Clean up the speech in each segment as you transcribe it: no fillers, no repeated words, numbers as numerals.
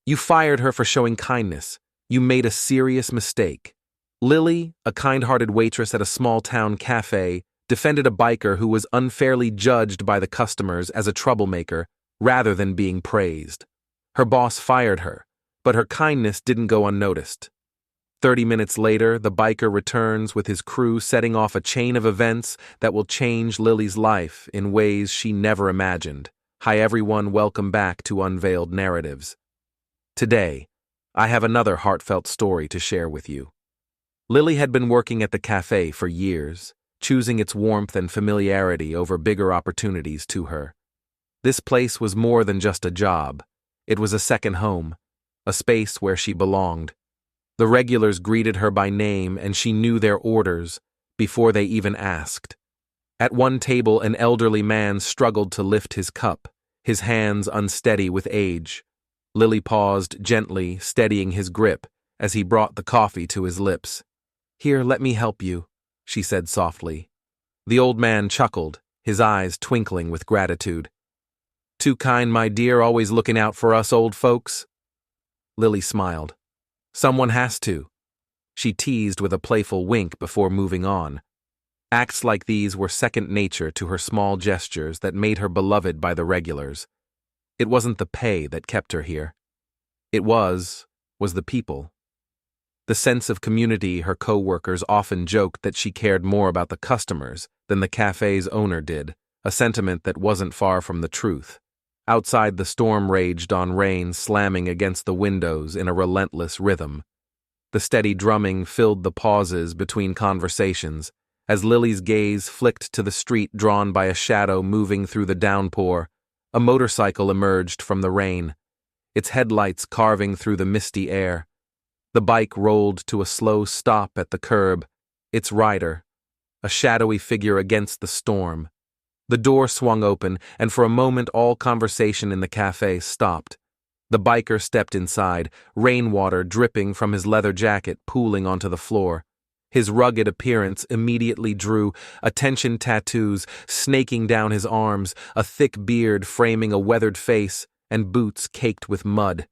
You fired her for showing kindness. You made a serious mistake. Lily, a kind-hearted waitress at a small-town cafe, defended a biker who was unfairly judged by the customers as a troublemaker rather than being praised. Her boss fired her, but her kindness didn't go unnoticed. 30 minutes later, the biker returns with his crew, setting off a chain of events that will change Lily's life in ways she never imagined. Hi everyone, welcome back to Unveiled Narratives. Today, I have another heartfelt story to share with you. Lily had been working at the cafe for years, choosing its warmth and familiarity over bigger opportunities to her. This place was more than just a job. It was a second home, a space where she belonged. The regulars greeted her by name and she knew their orders before they even asked. At one table, an elderly man struggled to lift his cup, his hands unsteady with age. Lily paused gently, steadying his grip as he brought the coffee to his lips. "Here, let me help you," she said softly. The old man chuckled, his eyes twinkling with gratitude. "Too kind, my dear, always looking out for us old folks." Lily smiled. "Someone has to." She teased with a playful wink before moving on. Acts like these were second nature to her, small gestures that made her beloved by the regulars. It wasn't the pay that kept her here. It was the people. The sense of community. Her co-workers often joked that she cared more about the customers than the cafe's owner did, a sentiment that wasn't far from the truth. Outside, the storm raged on, rain slamming against the windows in a relentless rhythm. The steady drumming filled the pauses between conversations, as Lily's gaze flicked to the street, drawn by a shadow moving through the downpour. A motorcycle emerged from the rain, its headlights carving through the misty air. The bike rolled to a slow stop at the curb, its rider, a shadowy figure against the storm. The door swung open, and for a moment all conversation in the cafe stopped. The biker stepped inside, rainwater dripping from his leather jacket pooling onto the floor. His rugged appearance immediately drew attention, tattoos snaking down his arms, a thick beard framing a weathered face, and boots caked with mud.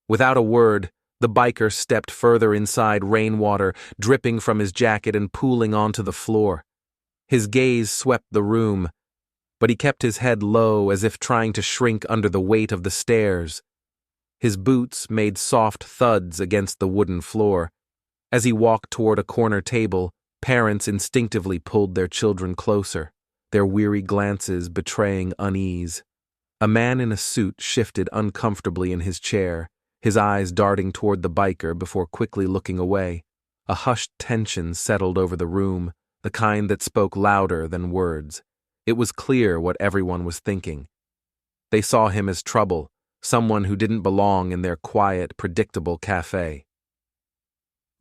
Without a word, the biker stepped further inside, rainwater dripping from his jacket and pooling onto the floor. His gaze swept the room, but he kept his head low as if trying to shrink under the weight of the stairs. His boots made soft thuds against the wooden floor. As he walked toward a corner table, parents instinctively pulled their children closer, their weary glances betraying unease. A man in a suit shifted uncomfortably in his chair, his eyes darting toward the biker before quickly looking away. A hushed tension settled over the room, the kind that spoke louder than words. It was clear what everyone was thinking. They saw him as trouble, someone who didn't belong in their quiet, predictable cafe.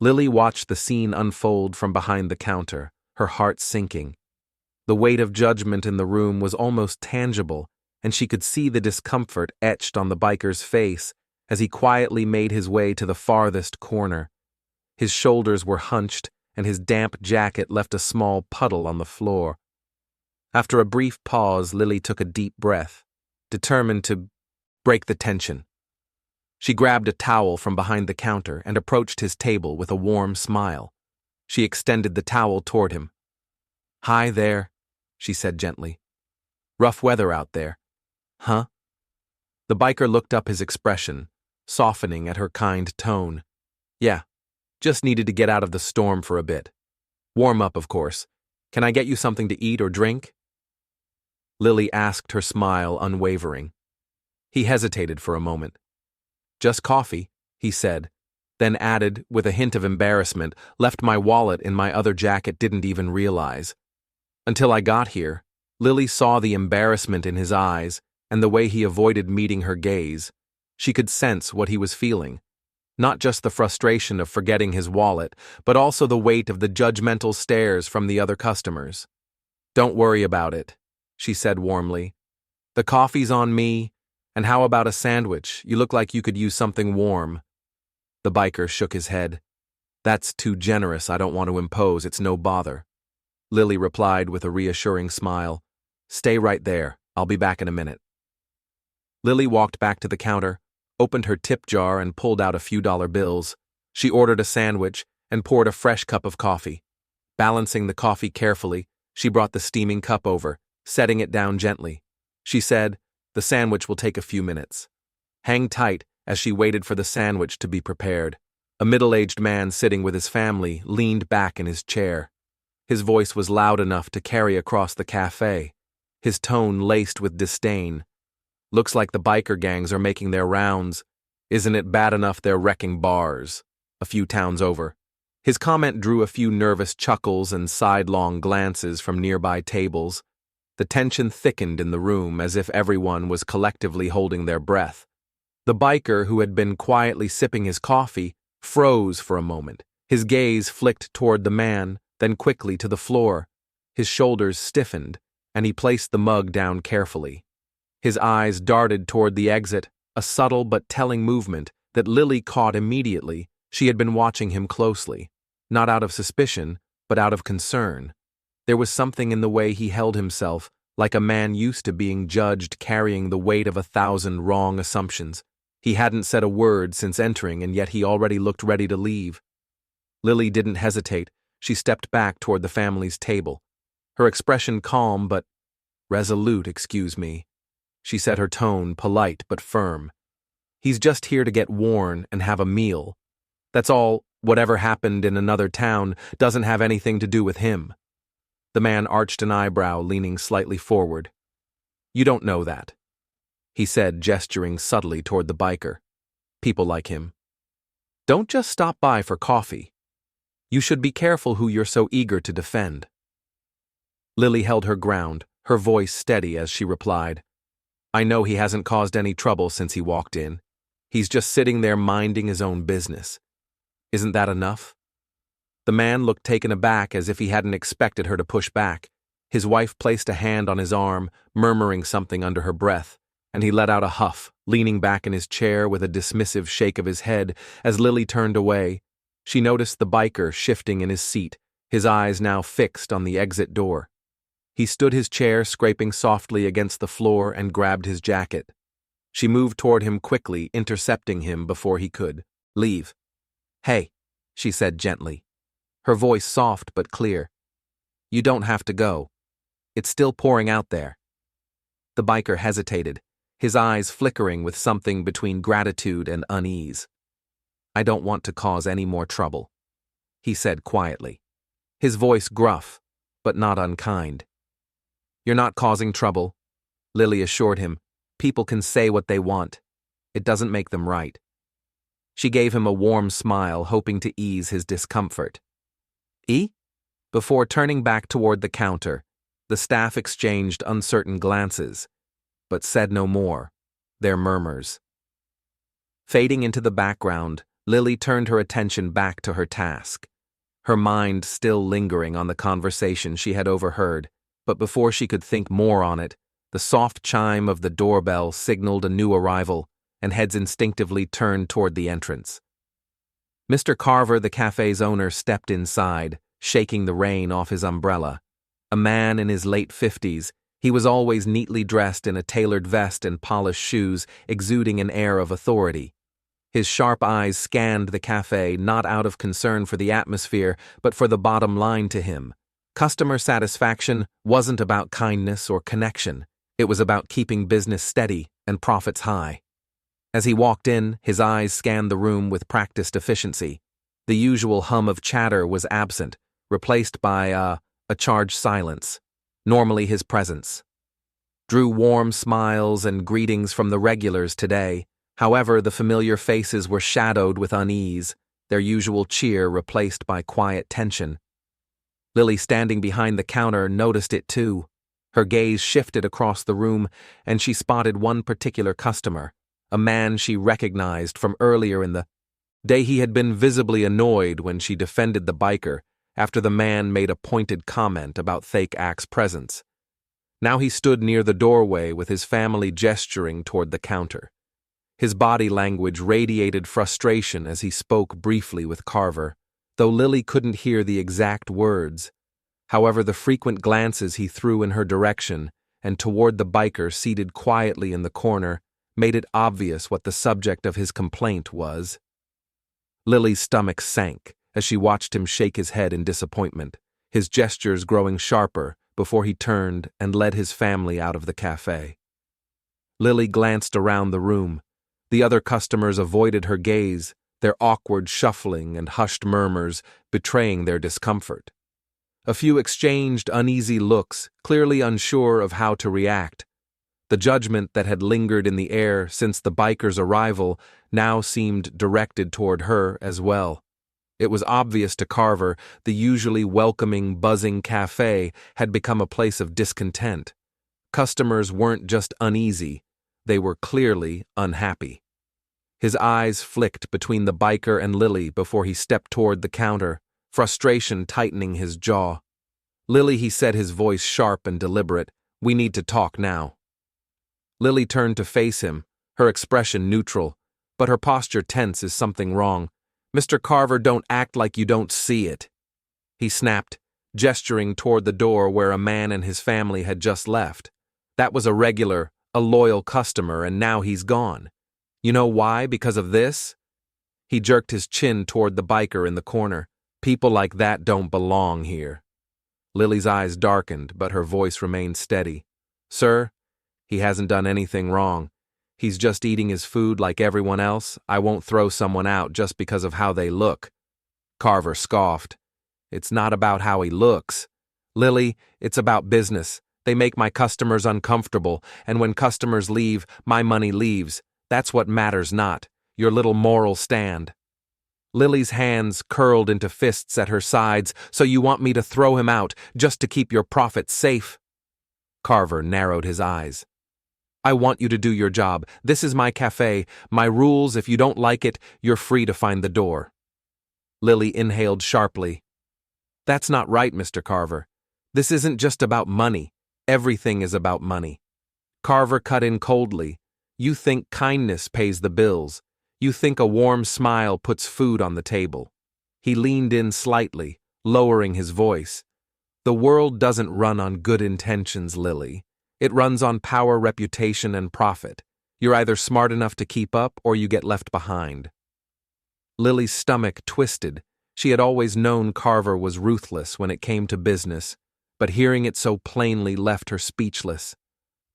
Lily watched the scene unfold from behind the counter, her heart sinking. The weight of judgment in the room was almost tangible, and she could see the discomfort etched on the biker's face as he quietly made his way to the farthest corner. His shoulders were hunched, and his damp jacket left a small puddle on the floor. After a brief pause, Lily took a deep breath, determined to break the tension. She grabbed a towel from behind the counter and approached his table with a warm smile. She extended the towel toward him. "Hi there," she said gently. "Rough weather out there, huh?" The biker looked up, his expression softening at her kind tone. "Yeah, just needed to get out of the storm for a bit. Warm up, of course. Can I get you something to eat or drink?" Lily asked, her smile unwavering. He hesitated for a moment. "Just coffee," he said, then added, with a hint of embarrassment, "Left my wallet in my other jacket, didn't even realize." Until I got here, Lily saw the embarrassment in his eyes and the way he avoided meeting her gaze. She could sense what he was feeling. Not just the frustration of forgetting his wallet, but also the weight of the judgmental stares from the other customers. "Don't worry about it," she said warmly. "The coffee's on me. And how about a sandwich? You look like you could use something warm." The biker shook his head. "That's too generous. I don't want to impose. It's no bother." Lily replied with a reassuring smile. "Stay right there. I'll be back in a minute." Lily walked back to the counter, opened her tip jar and pulled out a few dollar bills. She ordered a sandwich and poured a fresh cup of coffee. Balancing the coffee carefully, she brought the steaming cup over, setting it down gently. She said, "The sandwich will take a few minutes." Hang tight as she waited for the sandwich to be prepared. A middle-aged man sitting with his family leaned back in his chair. His voice was loud enough to carry across the cafe, his tone laced with disdain. "Looks like the biker gangs are making their rounds. Isn't it bad enough they're wrecking bars a few towns over?" His comment drew a few nervous chuckles and sidelong glances from nearby tables. The tension thickened in the room as if everyone was collectively holding their breath. The biker, who had been quietly sipping his coffee, froze for a moment. His gaze flicked toward the man, then quickly to the floor. His shoulders stiffened, and he placed the mug down carefully. His eyes darted toward the exit, a subtle but telling movement that Lily caught immediately. She had been watching him closely, not out of suspicion, but out of concern. There was something in the way he held himself, like a man used to being judged carrying the weight of 1,000 wrong assumptions. He hadn't said a word since entering, and yet he already looked ready to leave. Lily didn't hesitate. She stepped back toward the family's table. Her expression calm but resolute. "Excuse me," she said, her tone polite but firm. "He's just here to get worn and have a meal. That's all. Whatever happened in another town doesn't have anything to do with him." The man arched an eyebrow, leaning slightly forward. "You don't know that," he said, gesturing subtly toward the biker. "People like him don't just stop by for coffee. You should be careful who you're so eager to defend." Lily held her ground, her voice steady as she replied, "I know he hasn't caused any trouble since he walked in. He's just sitting there minding his own business. Isn't that enough?" The man looked taken aback, as if he hadn't expected her to push back. His wife placed a hand on his arm, murmuring something under her breath, and he let out a huff, leaning back in his chair with a dismissive shake of his head. As Lily turned away, she noticed the biker shifting in his seat, his eyes now fixed on the exit door. He stood his chair, scraping softly against the floor, and grabbed his jacket. She moved toward him quickly, intercepting him before he could leave. "Hey," she said gently, her voice soft but clear. "You don't have to go. It's still pouring out there." The biker hesitated, his eyes flickering with something between gratitude and unease. "I don't want to cause any more trouble," he said quietly, his voice gruff, but not unkind. "You're not causing trouble," Lily assured him. "People can say what they want. It doesn't make them right." She gave him a warm smile, hoping to ease his discomfort. Before turning back toward the counter, the staff exchanged uncertain glances, but said no more, their murmurs. Fading into the background, Lily turned her attention back to her task, her mind still lingering on the conversation she had overheard. But before she could think more on it, the soft chime of the doorbell signaled a new arrival, and heads instinctively turned toward the entrance. Mr. Carver, the cafe's owner, stepped inside, shaking the rain off his umbrella. A man in his late 50s, he was always neatly dressed in a tailored vest and polished shoes, exuding an air of authority. His sharp eyes scanned the cafe, not out of concern for the atmosphere, but for the bottom line to him. Customer satisfaction wasn't about kindness or connection. It was about keeping business steady and profits high. As he walked in, his eyes scanned the room with practiced efficiency. The usual hum of chatter was absent, replaced by a charged silence, normally his presence. Drew warm smiles and greetings from the regulars today. However, the familiar faces were shadowed with unease, their usual cheer replaced by quiet tension. Lily, standing behind the counter, noticed it too. Her gaze shifted across the room, and she spotted one particular customer, a man she recognized from earlier in the day. He had been visibly annoyed when she defended the biker after the man made a pointed comment about Fake Act's presence. Now he stood near the doorway with his family gesturing toward the counter. His body language radiated frustration as he spoke briefly with Carver, though Lily couldn't hear the exact words. However, the frequent glances he threw in her direction and toward the biker seated quietly in the corner made it obvious what the subject of his complaint was. Lily's stomach sank as she watched him shake his head in disappointment, his gestures growing sharper before he turned and led his family out of the cafe. Lily glanced around the room. The other customers avoided her gaze, their awkward shuffling and hushed murmurs betraying their discomfort. A few exchanged uneasy looks, clearly unsure of how to react. The judgment that had lingered in the air since the biker's arrival now seemed directed toward her as well. It was obvious to Carver the usually welcoming, buzzing cafe had become a place of discontent. Customers weren't just uneasy, they were clearly unhappy. His eyes flicked between the biker and Lily before he stepped toward the counter, frustration tightening his jaw. "Lily," he said, his voice sharp and deliberate, "we need to talk now." Lily turned to face him, her expression neutral, but her posture tense as something wrong. "Mr. Carver, don't act like you don't see it," he snapped, gesturing toward the door where a man and his family had just left. "That was a regular, a loyal customer, and now he's gone. You know why? Because of this?" He jerked his chin toward the biker in the corner. "People like that don't belong here." Lily's eyes darkened, but her voice remained steady. "Sir, he hasn't done anything wrong. He's just eating his food like everyone else. I won't throw someone out just because of how they look." Carver scoffed. "It's not about how he looks. Lily, it's about business. They make my customers uncomfortable, and when customers leave, my money leaves. That's what matters, not your little moral stand." Lily's hands curled into fists at her sides. "So you want me to throw him out just to keep your profits safe?" Carver narrowed his eyes. "I want you to do your job. This is my cafe, my rules. If you don't like it, you're free to find the door." Lily inhaled sharply. "That's not right, Mr. Carver. This isn't just about money. Everything is about money." Carver cut in coldly. "You think kindness pays the bills. You think a warm smile puts food on the table." He leaned in slightly, lowering his voice. "The world doesn't run on good intentions, Lily. It runs on power, reputation, and profit. You're either smart enough to keep up or you get left behind." Lily's stomach twisted. She had always known Carver was ruthless when it came to business, but hearing it so plainly left her speechless.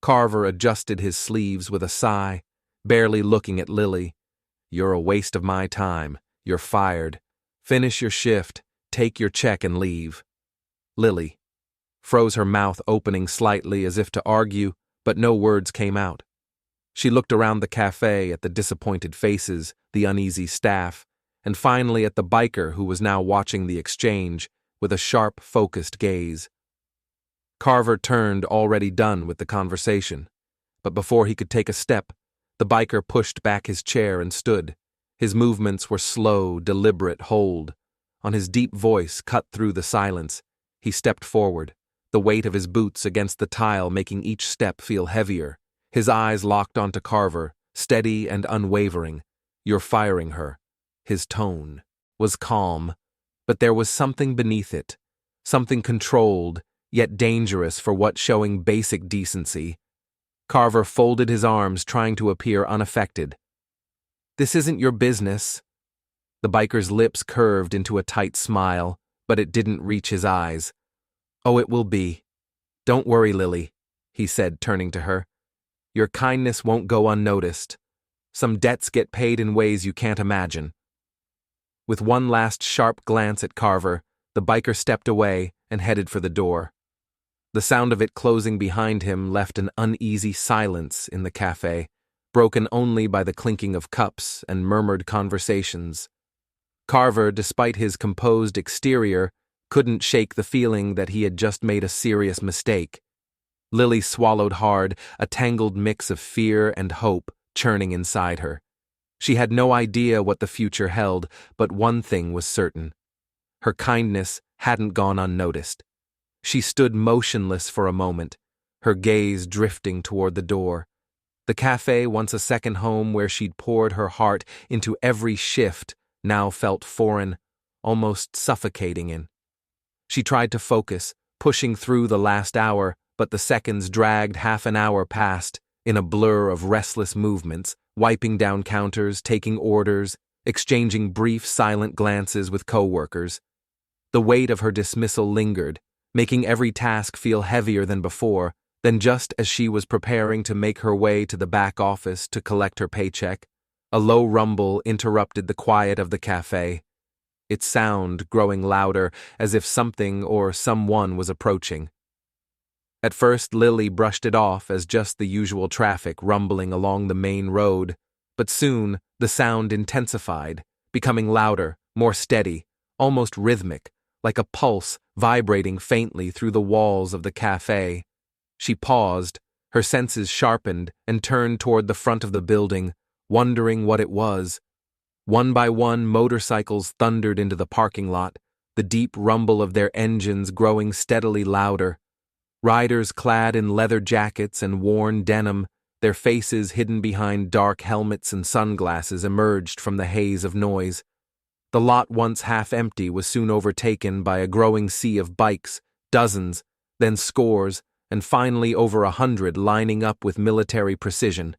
Carver adjusted his sleeves with a sigh, barely looking at Lily. "You're a waste of my time. You're fired. Finish your shift, take your check, and leave." Lily froze, her mouth opening slightly as if to argue, but no words came out. She looked around the cafe at the disappointed faces, the uneasy staff, and finally at the biker who was now watching the exchange with a sharp, focused gaze. Carver turned, already done with the conversation, but before he could take a step, the biker pushed back his chair and stood. His movements were slow, deliberate hold. On his deep voice cut through the silence, he stepped forward, the weight of his boots against the tile making each step feel heavier. His eyes locked onto Carver, steady and unwavering. "You're firing her." His tone was calm, but there was something beneath it, something controlled, yet dangerous for what showing basic decency. Carver folded his arms, trying to appear unaffected. "This isn't your business." The biker's lips curved into a tight smile, but it didn't reach his eyes. "Oh, it will be. Don't worry, Lily," he said, turning to her. "Your kindness won't go unnoticed. Some debts get paid in ways you can't imagine." With one last sharp glance at Carver, the biker stepped away and headed for the door. The sound of it closing behind him left an uneasy silence in the cafe, broken only by the clinking of cups and murmured conversations. Carver, despite his composed exterior, couldn't shake the feeling that he had just made a serious mistake. Lily swallowed hard, a tangled mix of fear and hope churning inside her. She had no idea what the future held, but one thing was certain. Her kindness hadn't gone unnoticed. She stood motionless for a moment, her gaze drifting toward the door. The cafe, once a second home where she'd poured her heart into every shift, now felt foreign, almost suffocating in. She tried to focus, pushing through the last hour, but the seconds dragged. Half an hour passed, in a blur of restless movements, wiping down counters, taking orders, exchanging brief, silent glances with coworkers. The weight of her dismissal lingered, making every task feel heavier than before. Then just as she was preparing to make her way to the back office to collect her paycheck, a low rumble interrupted the quiet of the cafe, its sound growing louder as if something or someone was approaching. At first, Lily brushed it off as just the usual traffic rumbling along the main road, but soon the sound intensified, becoming louder, more steady, almost rhythmic, like a pulse vibrating faintly through the walls of the cafe. She paused, her senses sharpened, and turned toward the front of the building, wondering what it was. One by one, motorcycles thundered into the parking lot, the deep rumble of their engines growing steadily louder. Riders clad in leather jackets and worn denim, their faces hidden behind dark helmets and sunglasses, emerged from the haze of noise. The lot, once half empty, was soon overtaken by a growing sea of bikes, dozens, then scores, and finally over 100 lining up with military precision.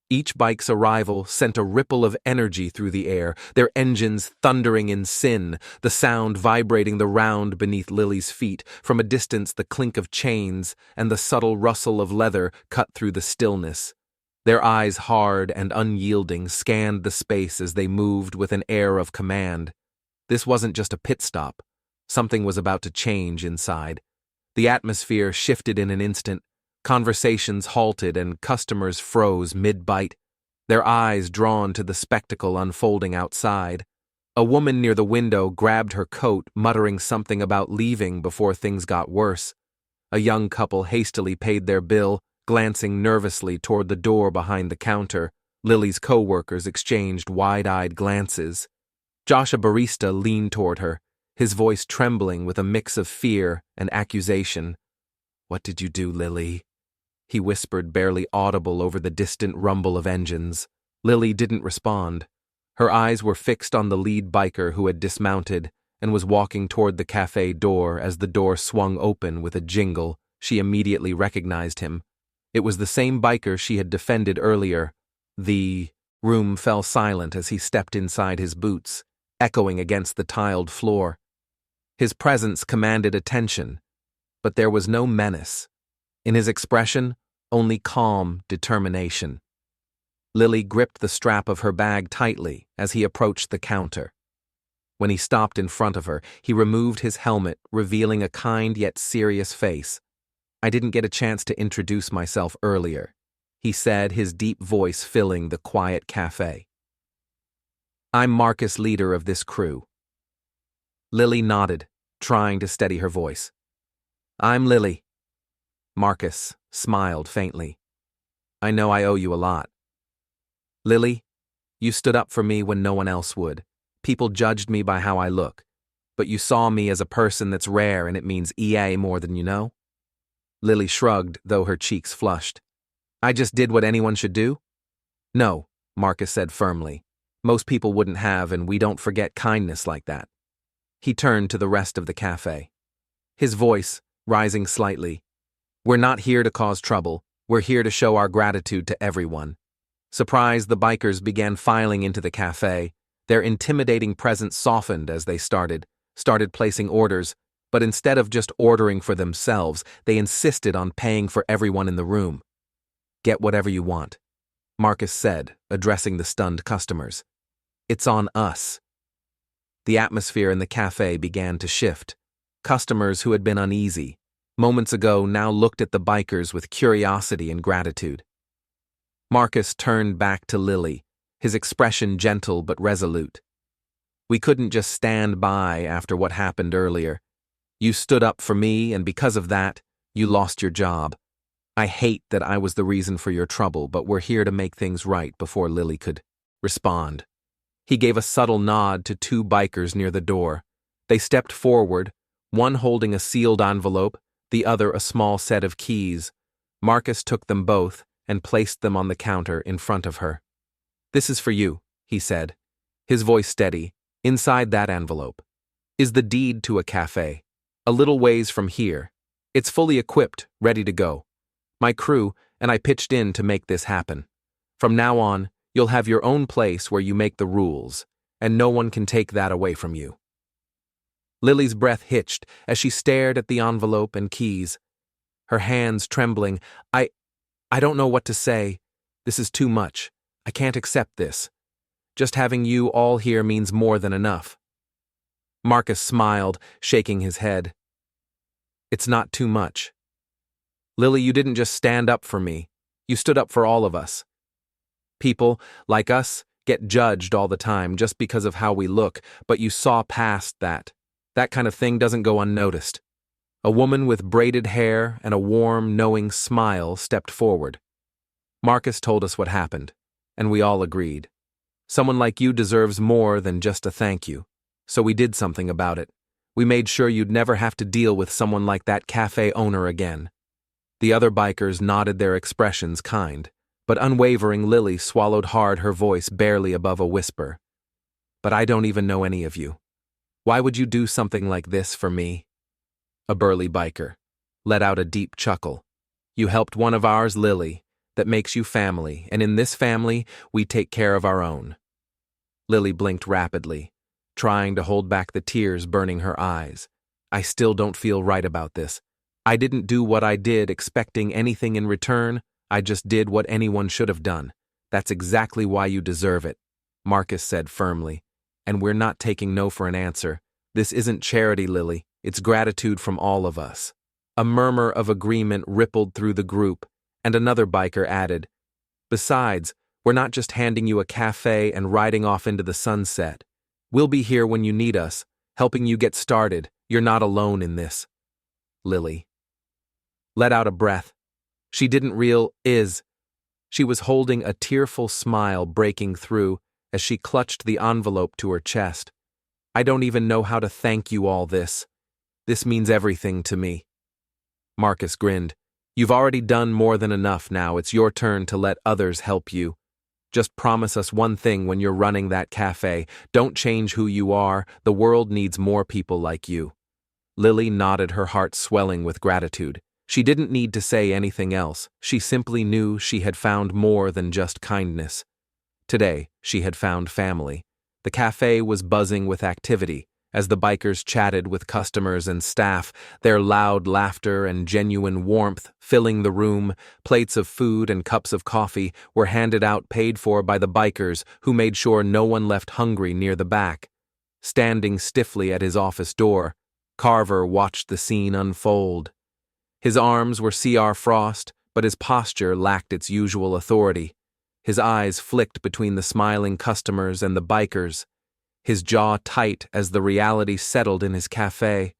Each bike's arrival sent a ripple of energy through the air, their engines thundering in sin, the sound vibrating the ground beneath Lily's feet. From a distance, the clink of chains and the subtle rustle of leather cut through the stillness. Their eyes, hard and unyielding, scanned the space as they moved with an air of command. This wasn't just a pit stop. Something was about to change inside. The atmosphere shifted in an instant. Conversations halted and customers froze mid-bite, their eyes drawn to the spectacle unfolding outside. A woman near the window grabbed her coat, muttering something about leaving before things got worse. A young couple hastily paid their bill, glancing nervously toward the door behind the counter. Lily's co-workers exchanged wide-eyed glances. Josh, a barista, leaned toward her, his voice trembling with a mix of fear and accusation. "What did you do, Lily?" he whispered, barely audible over the distant rumble of engines. Lily didn't respond. Her eyes were fixed on the lead biker who had dismounted and was walking toward the cafe door. As the door swung open with a jingle, she immediately recognized him. It was the same biker she had defended earlier. The room fell silent as he stepped inside, his boots echoing against the tiled floor. His presence commanded attention, but there was no menace. In his expression, only calm determination. Lily gripped the strap of her bag tightly as he approached the counter. When he stopped in front of her, he removed his helmet, revealing a kind yet serious face. "I didn't get a chance to introduce myself earlier," he said, his deep voice filling the quiet cafe. "I'm Marcus, leader of this crew." Lily nodded, trying to steady her voice. "I'm Lily." Marcus smiled faintly. "I know I owe you a lot." "Lily, you stood up for me when no one else would. People judged me by how I look, but you saw me as a person that's rare, and it means EA more than you know." Lily shrugged, though her cheeks flushed. "I just did what anyone should do?" "No," Marcus said firmly. "Most people wouldn't have, and we don't forget kindness like that." He turned to the rest of the cafe, his voice rising slightly. "We're not here to cause trouble. We're here to show our gratitude to everyone." Surprised, the bikers began filing into the cafe. Their intimidating presence softened as they started placing orders, but instead of just ordering for themselves, they insisted on paying for everyone in the room. "Get whatever you want," Marcus said, addressing the stunned customers. "It's on us." The atmosphere in the cafe began to shift. Customers who had been uneasy moments ago now looked at the bikers with curiosity and gratitude. Marcus turned back to Lily, his expression gentle but resolute. "We couldn't just stand by after what happened earlier. You stood up for me, and because of that, you lost your job. I hate that I was the reason for your trouble, but we're here to make things right." Before Lily could respond, he gave a subtle nod to two bikers near the door. They stepped forward, one holding a sealed envelope, the other a small set of keys. Marcus took them both and placed them on the counter in front of her. "This is for you," he said, his voice steady. "Inside that envelope is the deed to a cafe, a little ways from here. It's fully equipped, ready to go. My crew, and I pitched in to make this happen. From now on, you'll have your own place where you make the rules, and no one can take that away from you." Lily's breath hitched as she stared at the envelope and keys, her hands trembling. I don't know what to say. This is too much. I can't accept this. Just having you all here means more than enough." Marcus smiled, shaking his head. "It's not too much. Lily, you didn't just stand up for me. You stood up for all of us. People, like us, get judged all the time just because of how we look, but you saw past that. That kind of thing doesn't go unnoticed." A woman with braided hair and a warm, knowing smile stepped forward. Marcus told us what happened, and we all agreed. Someone like you deserves more than just a thank you. So we did something about it. We made sure you'd never have to deal with someone like that cafe owner again. The other bikers nodded, their expressions kind, but unwavering. Lily swallowed hard, her voice barely above a whisper. "But I don't even know any of you. Why would you do something like this for me?" A burly biker let out a deep chuckle. "You helped one of ours, Lily. That makes you family, and in this family, we take care of our own." Lily blinked rapidly, trying to hold back the tears burning her eyes. "I still don't feel right about this. I didn't do what I did expecting anything in return. I just did what anyone should have done. That's exactly why you deserve it," Marcus said firmly. "And we're not taking no for an answer. This isn't charity, Lily. It's gratitude from all of us." A murmur of agreement rippled through the group, and another biker added, "Besides, we're not just handing you a cafe and riding off into the sunset. We'll be here when you need us, helping you get started. You're not alone in this." Lily let out a breath. She didn't realize. She was holding a tearful smile breaking through as she clutched the envelope to her chest. "I don't even know how to thank you all this. This means everything to me." Marcus grinned. "You've already done more than enough now. It's your turn to let others help you. Just promise us one thing when you're running that cafe. Don't change who you are. The world needs more people like you." Lily nodded, her heart swelling with gratitude. She didn't need to say anything else. She simply knew she had found more than just kindness. Today, she had found family. The cafe was buzzing with activity as the bikers chatted with customers and staff, their loud laughter and genuine warmth filling the room. Plates of food and cups of coffee were handed out, paid for by the bikers, who made sure no one left hungry near the back. Standing stiffly at his office door, Carver watched the scene unfold. His arms were C.R. Frost, but his posture lacked its usual authority. His eyes flicked between the smiling customers and the bikers, his jaw tight as the reality settled in his cafe.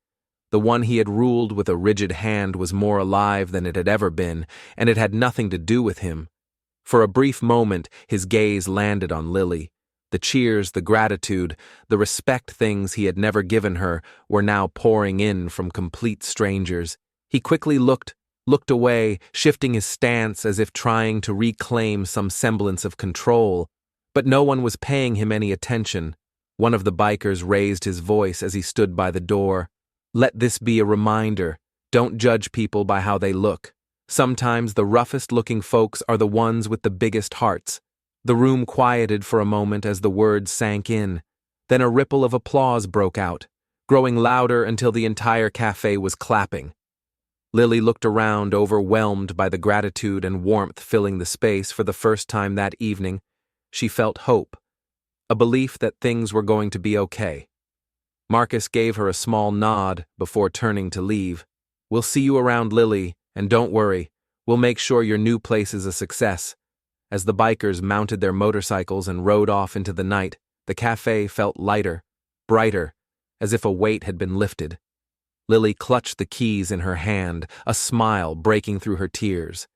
The one he had ruled with a rigid hand was more alive than it had ever been, and it had nothing to do with him. For a brief moment, his gaze landed on Lily. The cheers, the gratitude, the respect things he had never given her were now pouring in from complete strangers. He quickly looked away, shifting his stance as if trying to reclaim some semblance of control. But no one was paying him any attention. One of the bikers raised his voice as he stood by the door. "Let this be a reminder. Don't judge people by how they look. Sometimes the roughest-looking folks are the ones with the biggest hearts." The room quieted for a moment as the words sank in. Then a ripple of applause broke out, growing louder until the entire cafe was clapping. Lily looked around, overwhelmed by the gratitude and warmth filling the space. For the first time that evening, she felt hope, a belief that things were going to be okay. Marcus gave her a small nod before turning to leave. "We'll see you around, Lily, and don't worry, we'll make sure your new place is a success." As the bikers mounted their motorcycles and rode off into the night, the cafe felt lighter, brighter, as if a weight had been lifted. Lily clutched the keys in her hand, a smile breaking through her tears.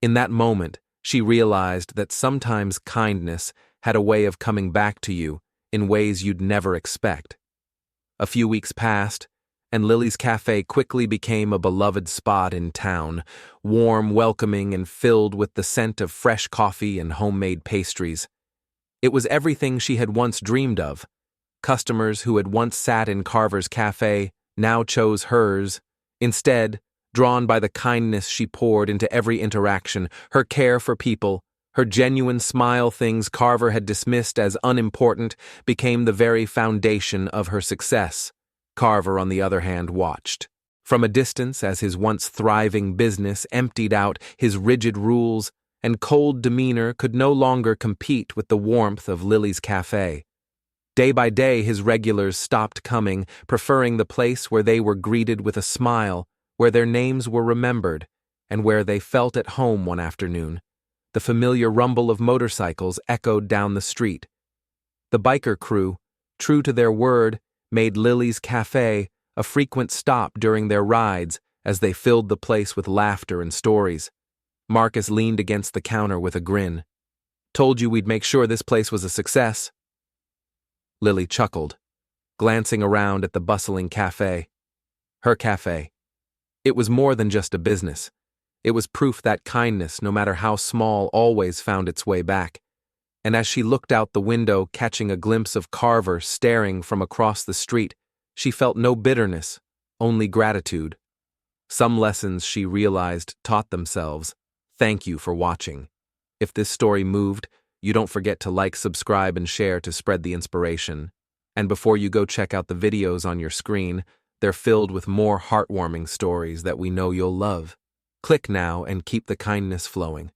In that moment, she realized that sometimes kindness had a way of coming back to you in ways you'd never expect. A few weeks passed, and Lily's cafe quickly became a beloved spot in town, warm, welcoming, and filled with the scent of fresh coffee and homemade pastries. It was everything she had once dreamed of. Customers who had once sat in Carver's cafe now chose hers. Instead, drawn by the kindness she poured into every interaction, her care for people. Her genuine smile, things Carver had dismissed as unimportant, became the very foundation of her success. Carver, on the other hand, watched. From a distance, as his once thriving business emptied out, his rigid rules and cold demeanor could no longer compete with the warmth of Lily's cafe. Day by day, his regulars stopped coming, preferring the place where they were greeted with a smile, where their names were remembered, and where they felt at home one afternoon. The familiar rumble of motorcycles echoed down the street. The biker crew, true to their word, made Lily's cafe a frequent stop during their rides as they filled the place with laughter and stories. Marcus leaned against the counter with a grin. "Told you we'd make sure this place was a success." Lily chuckled, glancing around at the bustling cafe. Her cafe. It was more than just a business. It was proof that kindness, no matter how small, always found its way back. And as she looked out the window, catching a glimpse of Carver staring from across the street, she felt no bitterness, only gratitude. Some lessons, she realized, taught themselves. Thank you for watching. If this story moved, you don't forget to like, subscribe, and share to spread the inspiration. And before you go check out the videos on your screen, they're filled with more heartwarming stories that we know you'll love. Click now and keep the kindness flowing.